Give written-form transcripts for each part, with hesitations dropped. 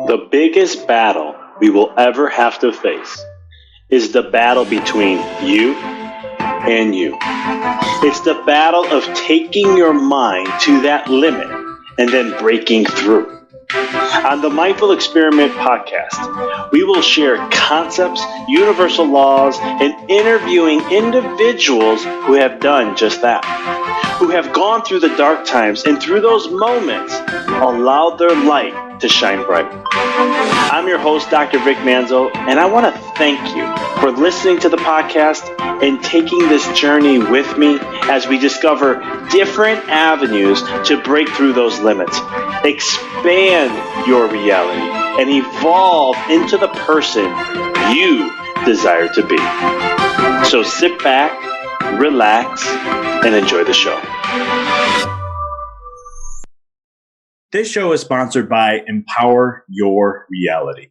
The biggest battle we will ever have to face is the battle between you and you. It's the battle of taking your mind to that limit and then breaking through. On the Mindful Experiment podcast, we will share concepts, universal laws, and interviewing individuals who have done just that, who have gone through the dark times and through those moments allowed their light to shine bright. I'm your host, Dr. Vic Manzo, and I want to thank you for listening to the podcast and taking this journey with me as we discover different avenues to break through those limits, expand your reality, and evolve into the person you desire to be. So sit back, relax, and enjoy the show. This show is sponsored by Empower Your Reality.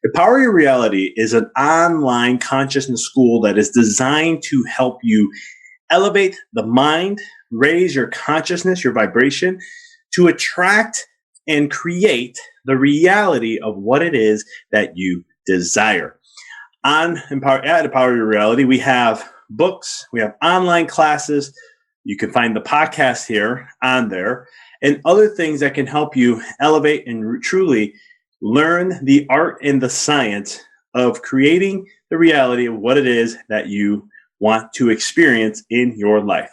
Empower Your Reality is an online consciousness school that is designed to help you elevate the mind, raise your consciousness, your vibration, to attract and create the reality of what it is that you desire. At Empower Your Reality, we have books, we have online classes. You can find the podcast here on there and other things that can help you elevate and truly learn the art and the science of creating the reality of what it is that you want to experience in your life.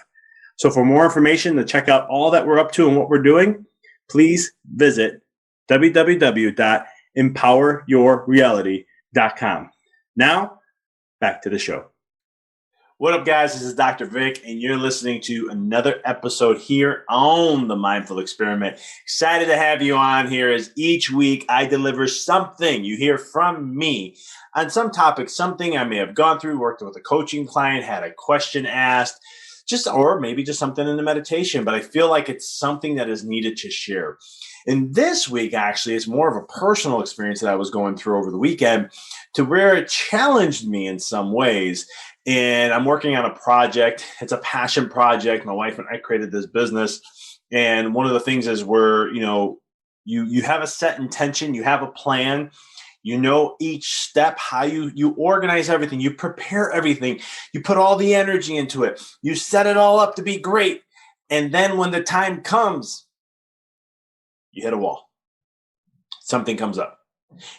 So for more information to check out all that we're up to and what we're doing, please visit www.empoweryourreality.com. Now, back to the show. What up, guys? This is Dr. Vic, and you're listening to another episode here on the Mindful Experiment. Excited to have you on here as each week I deliver something you hear from me on some topic, something I may have gone through, worked with a coaching client, had a question asked, or maybe just something in the meditation, but I feel like it's something that is needed to share. And this week, actually, it's more of a personal experience that I was going through over the weekend to where it challenged me in some ways. And I'm working on a project. It's a passion project. My wife and I created this business. And one of the things is where, you have a set intention, you have a plan, you know each step, how you organize everything, you prepare everything, you put all the energy into it, you set it all up to be great. And then when the time comes, you hit a wall. Something comes up.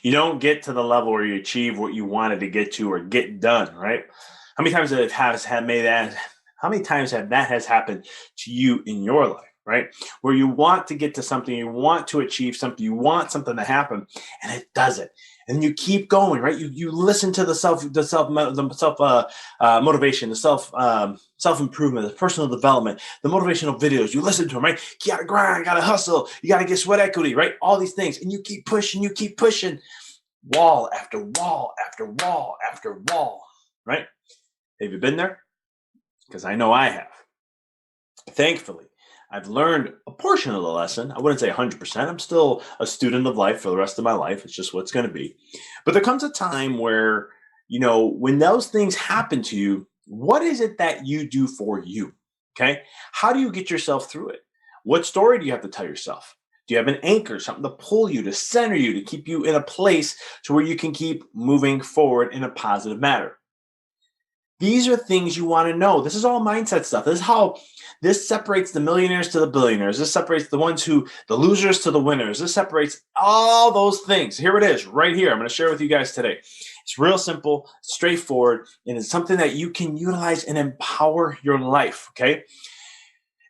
You don't get to the level where you achieve what you wanted to get to or get done, right? How many times have that has happened to you in your life, right? Where you want to get to something, you want to achieve something, you want something to happen, and it doesn't. And you keep going, right? You listen to the self motivation, the self improvement, the personal development, the motivational videos. You listen to them, right? You gotta grind, you gotta hustle, you gotta get sweat equity, right? All these things, and you keep pushing, wall after wall after wall after wall, right? Have you been there? Because I know I have. Thankfully, I've learned a portion of the lesson. I wouldn't say 100%. I'm still a student of life for the rest of my life. It's just what it's going to be. But there comes a time where, when those things happen to you, what is it that you do for you? Okay. How do you get yourself through it? What story do you have to tell yourself? Do you have an anchor, something to pull you, to center you, to keep you in a place to where you can keep moving forward in a positive manner? These are things you want to know. This is all mindset stuff. This is how this separates the millionaires to the billionaires. This separates the losers to the winners. This separates all those things. Here it is right here. I'm going to share with you guys today. It's real simple, straightforward, and it's something that you can utilize and empower your life, okay?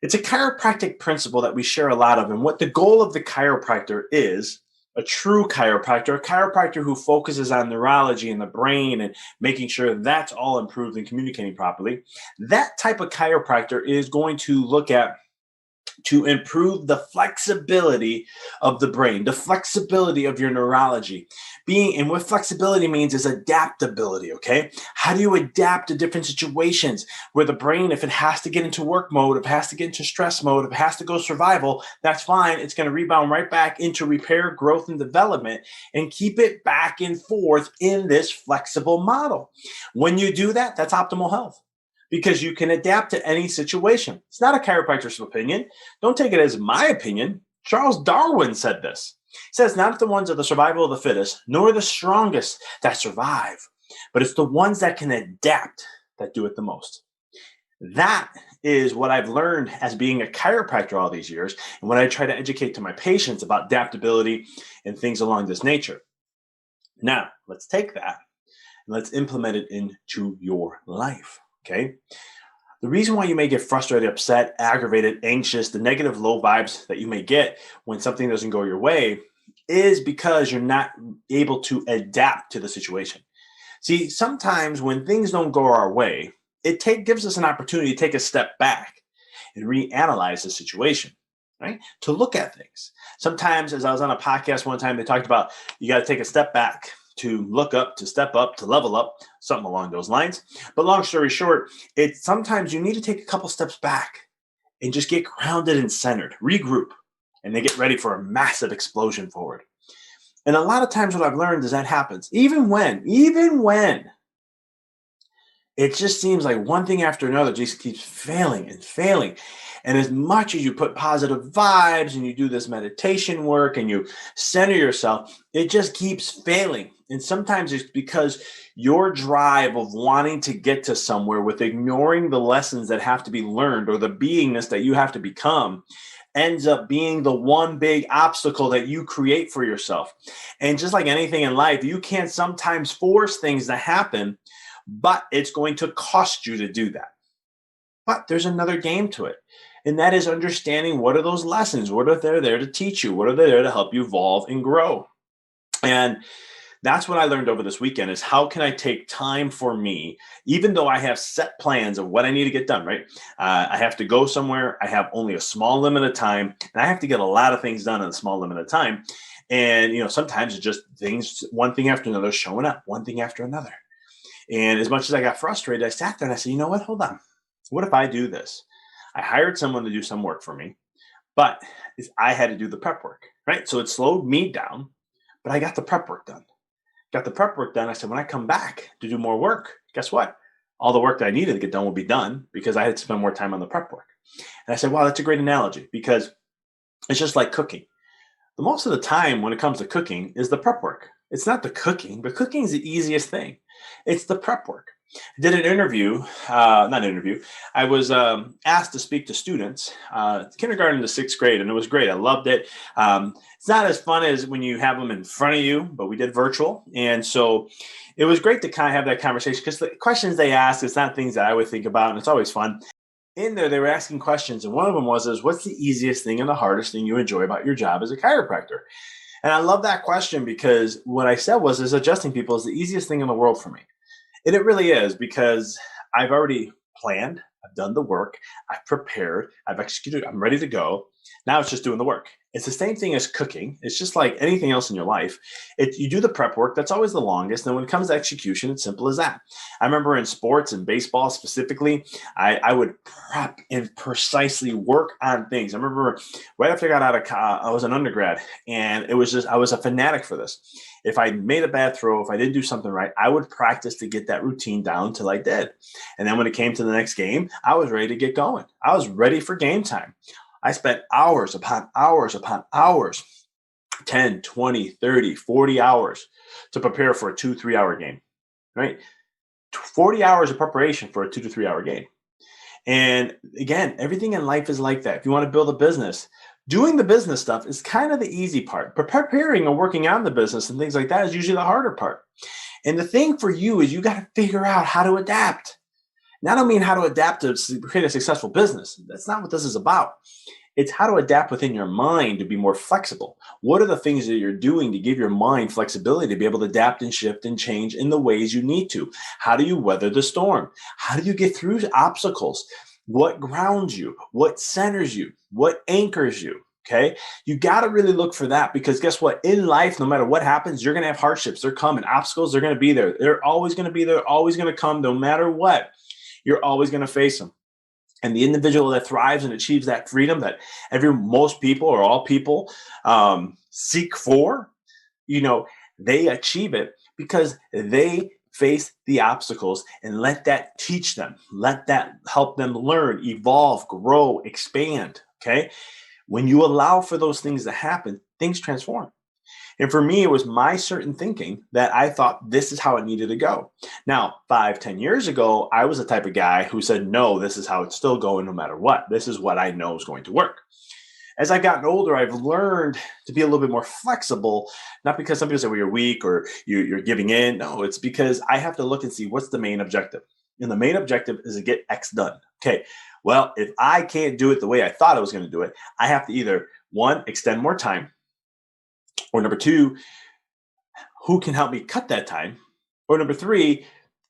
It's a chiropractic principle that we share a lot of, and what the goal of the chiropractor is, a true chiropractor, a chiropractor who focuses on neurology and the brain and making sure that's all improved and communicating properly. That type of chiropractor is going to look at to improve the flexibility of the brain, the flexibility of your neurology. And what flexibility means is adaptability, okay? How do you adapt to different situations where the brain, if it has to get into work mode, if it has to get into stress mode, if it has to go survival, that's fine. It's going to rebound right back into repair, growth, and development and keep it back and forth in this flexible model. When you do that, that's optimal health, because you can adapt to any situation. It's not a chiropractor's opinion. Don't take it as my opinion. Charles Darwin said this. He says, not the ones of the survival of the fittest, nor the strongest that survive, but it's the ones that can adapt that do it the most. That is what I've learned as being a chiropractor all these years, and what I try to educate to my patients about adaptability and things along this nature. Now, let's take that and let's implement it into your life, okay? The reason why you may get frustrated, upset, aggravated, anxious, the negative low vibes that you may get when something doesn't go your way is because you're not able to adapt to the situation. See, sometimes when things don't go our way, gives us an opportunity to take a step back and reanalyze the situation, right? To look at things. Sometimes, as I was on a podcast one time, they talked about you got to take a step back to look up, to step up, to level up, something along those lines. But long story short, it's sometimes you need to take a couple steps back and just get grounded and centered, regroup, and then get ready for a massive explosion forward. And a lot of times what I've learned is that happens, even when it just seems like one thing after another just keeps failing and failing. And as much as you put positive vibes and you do this meditation work and you center yourself, it just keeps failing. And sometimes it's because your drive of wanting to get to somewhere with ignoring the lessons that have to be learned or the beingness that you have to become ends up being the one big obstacle that you create for yourself. And just like anything in life, you can sometimes force things to happen, but it's going to cost you to do that. But there's another game to it. And that is understanding what are those lessons? What are they there to teach you? What are they there to help you evolve and grow? And that's what I learned over this weekend is how can I take time for me, even though I have set plans of what I need to get done, right? I have to go somewhere. I have only a small limit of time, and I have to get a lot of things done in a small limit of time. And, sometimes it's just things, one thing after another showing up, one thing after another. And as much as I got frustrated, I sat there and I said, you know what? Hold on. What if I do this? I hired someone to do some work for me, but I had to do the prep work, right? So it slowed me down, but I got the prep work done. I said, when I come back to do more work, guess what? All the work that I needed to get done will be done because I had to spend more time on the prep work. And I said, wow, that's a great analogy because it's just like cooking. The most of the time when it comes to cooking is the prep work. It's not the cooking, but cooking is the easiest thing. It's the prep work. I did an interview, I was asked to speak to students, kindergarten to sixth grade, and it was great. I loved it. It's not as fun as when you have them in front of you, but we did virtual. And so it was great to kind of have that conversation because the questions they asked, it's not things that I would think about, and it's always fun. In there, they were asking questions, and one of them was, what's the easiest thing and the hardest thing you enjoy about your job as a chiropractor? And I love that question because what I said was, adjusting people is the easiest thing in the world for me. And it really is because I've already planned, I've done the work, I've prepared, I've executed, I'm ready to go. Now it's just doing the work. It's the same thing as cooking. It's just like anything else in your life. You do the prep work, that's always the longest. And when it comes to execution, it's simple as that. I remember in sports and baseball specifically, I would prep and precisely work on things. I remember right after I got out of I was an undergrad, and it was just, I was a fanatic for this. If I made a bad throw, if I didn't do something right, I would practice to get that routine down till I did. And then when it came to the next game, I was ready to get going. I was ready for game time. I spent hours upon hours upon hours, 10, 20, 30, 40 hours to prepare for a 2-3 hour game, right? 40 hours of preparation for a 2 to 3 hour game. And again, everything in life is like that. If you want to build a business, doing the business stuff is kind of the easy part, but preparing and working on the business and things like that is usually the harder part. And the thing for you is you got to figure out how to adapt. And I don't mean how to adapt to create a successful business. That's not what this is about. It's how to adapt within your mind to be more flexible. What are the things that you're doing to give your mind flexibility to be able to adapt and shift and change in the ways you need to? How do you weather the storm? How do you get through obstacles? What grounds you? What centers you? What anchors you? Okay. You got to really look for that because guess what? In life, no matter what happens, you're going to have hardships. They're coming. Obstacles, they're going to be there. They're always going to be there, always going to come no matter what. You're always going to face them. And the individual that thrives and achieves that freedom that most people or all people seek for, they achieve it because they face the obstacles and let that teach them, let that help them learn, evolve, grow, expand. Okay. When you allow for those things to happen, things transform. And for me, it was my certain thinking that I thought this is how it needed to go. Now, 5, 10 years ago, I was the type of guy who said, no, this is how it's still going no matter what. This is what I know is going to work. As I've gotten older, I've learned to be a little bit more flexible, not because some people say, well, you're weak or you're giving in. No, it's because I have to look and see what's the main objective. And the main objective is to get X done. Okay, well, if I can't do it the way I thought I was going to do it, I have to either, one, extend more time, or number two, who can help me cut that time? Or number three,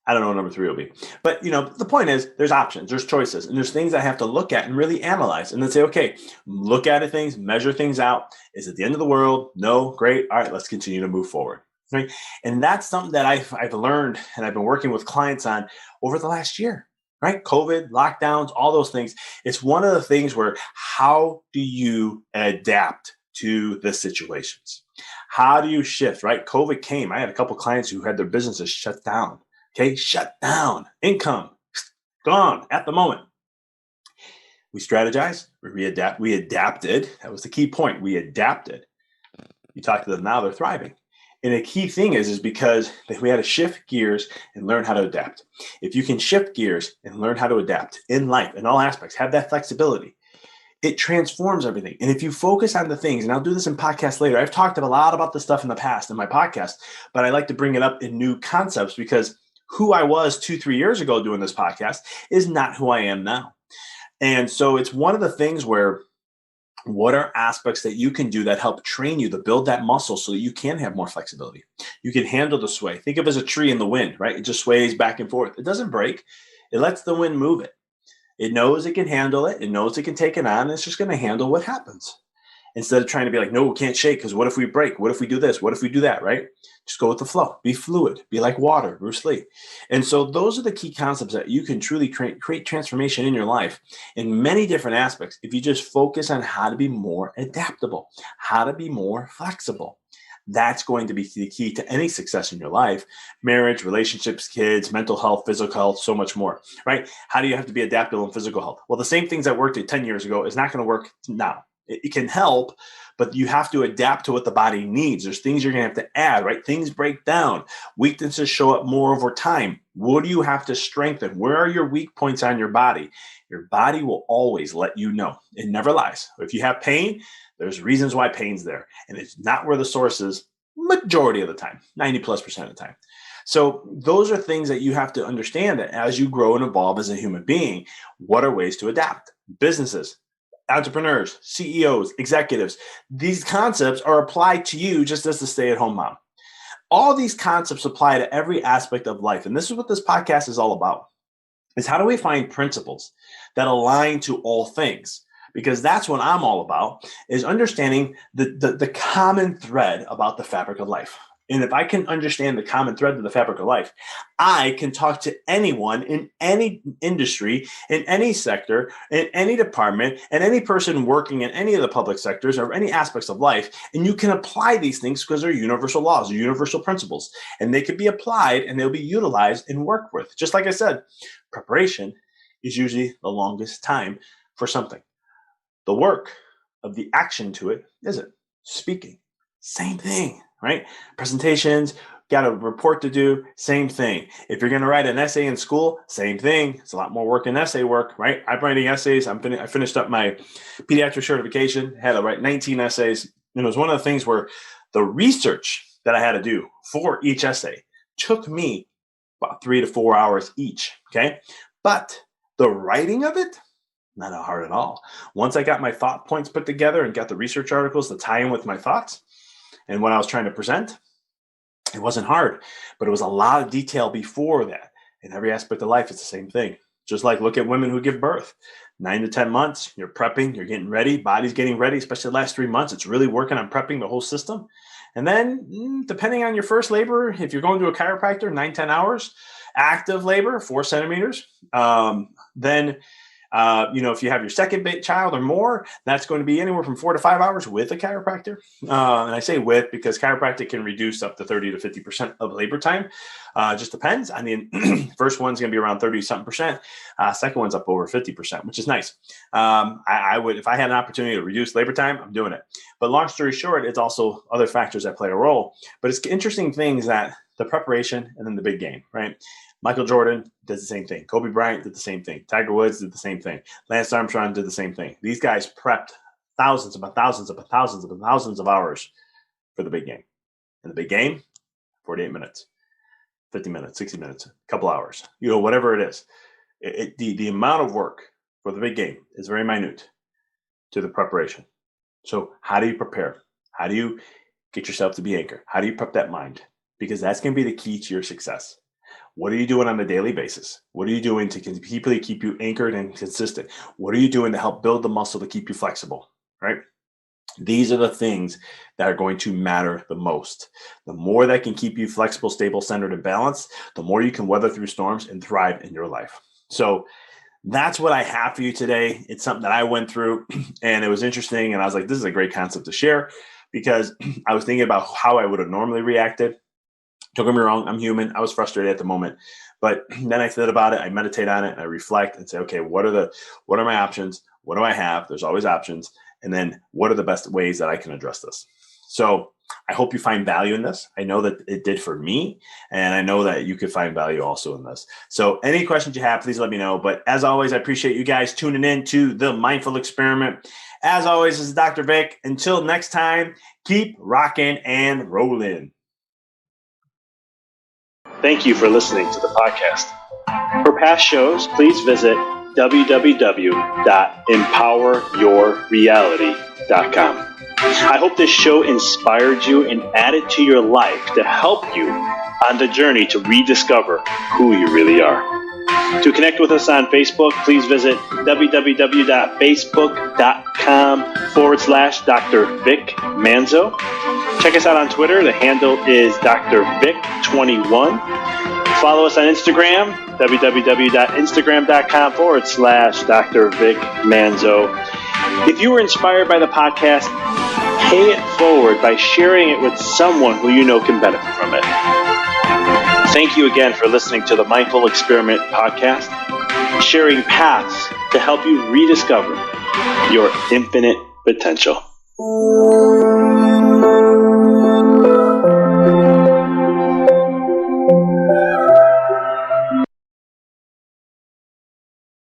I don't know what number three will be. But the point is there's options, there's choices, and there's things I have to look at and really analyze and then say, okay, look at things, measure things out. Is it the end of the world? No, great. All right, let's continue to move forward. Right. And that's something that I've learned and I've been working with clients on over the last year. Right? COVID, lockdowns, all those things. It's one of the things where how do you adapt to the situations? How do you shift? Right? COVID came. I had a couple clients who had their businesses shut down. Okay, shut down, income gone at the moment. We strategized, we adapted. That was the key point. We adapted. You talk to them now, they're thriving. And the key thing is because we had to shift gears and learn how to adapt. If you can shift gears and learn how to adapt in life, in all aspects, have that flexibility, it transforms everything. And if you focus on the things, and I'll do this in podcasts later, I've talked a lot about this stuff in the past in my podcast, but I like to bring it up in new concepts because who I was 2-3 years ago doing this podcast is not who I am now. And so it's one of the things where what are aspects that you can do that help train you to build that muscle so that you can have more flexibility? You can handle the sway. Think of it as a tree in the wind, right? It just sways back and forth. It doesn't break. It lets the wind move it. It knows it can handle it. It knows it can take it on. And it's just going to handle what happens. Instead of trying to be like, no, we can't shake because what if we break? What if we do this? What if we do that, right? Just go with the flow. Be fluid. Be like water, Bruce Lee. And so those are the key concepts that you can truly create transformation in your life in many different aspects if you just focus on how to be more adaptable, how to be more flexible. That's going to be the key to any success in your life, marriage, relationships, kids, mental health, physical health, so much more, right? How do you have to be adaptable in physical health? Well, the same things that worked 10 years ago is not going to work now. It can help, but you have to adapt to what the body needs. There's things you're going to have to add, right? Things break down. Weaknesses show up more over time. What do you have to strengthen? Where are your weak points on your body? Your body will always let you know. It never lies. If you have pain, there's reasons why pain's there. And it's not where the source is majority of the time, 90+% of the time. So those are things that you have to understand that as you grow and evolve as a human being, what are ways to adapt? Businesses, entrepreneurs, CEOs, executives, these concepts are applied to you just as the stay-at-home mom. All these concepts apply to every aspect of life. And this is what this podcast is all about, is how do we find principles that align to all things? Because that's what I'm all about, is understanding the common thread about the fabric of life. And if I can understand the common thread of the fabric of life, I can talk to anyone in any industry, in any sector, in any department, and any person working in any of the public sectors or any aspects of life. And you can apply these things because they're universal laws, they're universal principles, and they can be applied and they'll be utilized and worked with. Just like I said, preparation is usually the longest time for something. The work of the action to it isn't. Speaking, same thing. Right? Presentations, got a report to do, same thing. If you're going to write an essay in school, same thing. It's a lot more work than essay work, right? I'm writing essays. I finished up my pediatric certification, had to write 19 essays. And it was one of the things where the research that I had to do for each essay took me about 3 to 4 hours each, okay? But the writing of it, not hard at all. Once I got my thought points put together and got the research articles to tie in with my thoughts, and what I was trying to present, it wasn't hard, but it was a lot of detail before that. In every aspect of life, it's the same thing. Just like look at women who give birth. 9 to 10 months, you're prepping, you're getting ready, body's getting ready, especially the last 3 months. It's really working on prepping the whole system. And then depending on your first labor, if you're going to a chiropractor, 9-10 hours, active labor, 4 centimeters, then If you have your second child or more, that's going to be anywhere from 4 to 5 hours with a chiropractor. And I say with because chiropractic can reduce up to 30 to 50% of labor time. Just depends. I mean, first one's going to be around 30-something%. Second one's up over 50%, which is nice. I would, if I had an opportunity to reduce labor time, I'm doing it. But long story short, it's also other factors that play a role. But it's interesting things that the preparation and then the big game, right? Michael Jordan does the same thing. Kobe Bryant did the same thing. Tiger Woods did the same thing. Lance Armstrong did the same thing. These guys prepped thousands upon thousands upon thousands upon thousands of hours for the big game. And the big game, 48 minutes, 50 minutes, 60 minutes, a couple hours, whatever it is. The amount of work for the big game is very minute to the preparation. So how do you prepare? How do you get yourself to be anchored? How do you prep that mind? Because that's going to be the key to your success. What are you doing on a daily basis? What are you doing to keep you anchored and consistent? What are you doing to help build the muscle to keep you flexible, right? These are the things that are going to matter the most. The more that can keep you flexible, stable, centered, and balanced, the more you can weather through storms and thrive in your life. So that's what I have for you today. It's something that I went through and it was interesting. And I was like, this is a great concept to share because I was thinking about how I would have normally reacted. Don't get me wrong, I'm human. I was frustrated at the moment, but then I thought about it. I meditate on it and I reflect and say, okay, what are my options? What do I have? There's always options. And then what are the best ways that I can address this? So I hope you find value in this. I know that it did for me, and I know that you could find value also in this. So any questions you have, please let me know. But as always, I appreciate you guys tuning in to the Mindful Experiment. As always, this is Dr. Vic. Until next time, keep rocking and rolling. Thank you for listening to the podcast. For past shows, please visit www.empoweryourreality.com. I hope this show inspired you and added to your life to help you on the journey to rediscover who you really are. To connect with us on Facebook, please visit www.facebook.com/Dr. Vic Manzo. Check us out on Twitter. The handle is Dr. Vic21. Follow us on Instagram, www.instagram.com/Dr. Vic Manzo. If you were inspired by the podcast, pay it forward by sharing it with someone who you know can benefit from it. Thank you again for listening to the Mindful Experiment podcast, sharing paths to help you rediscover your infinite potential.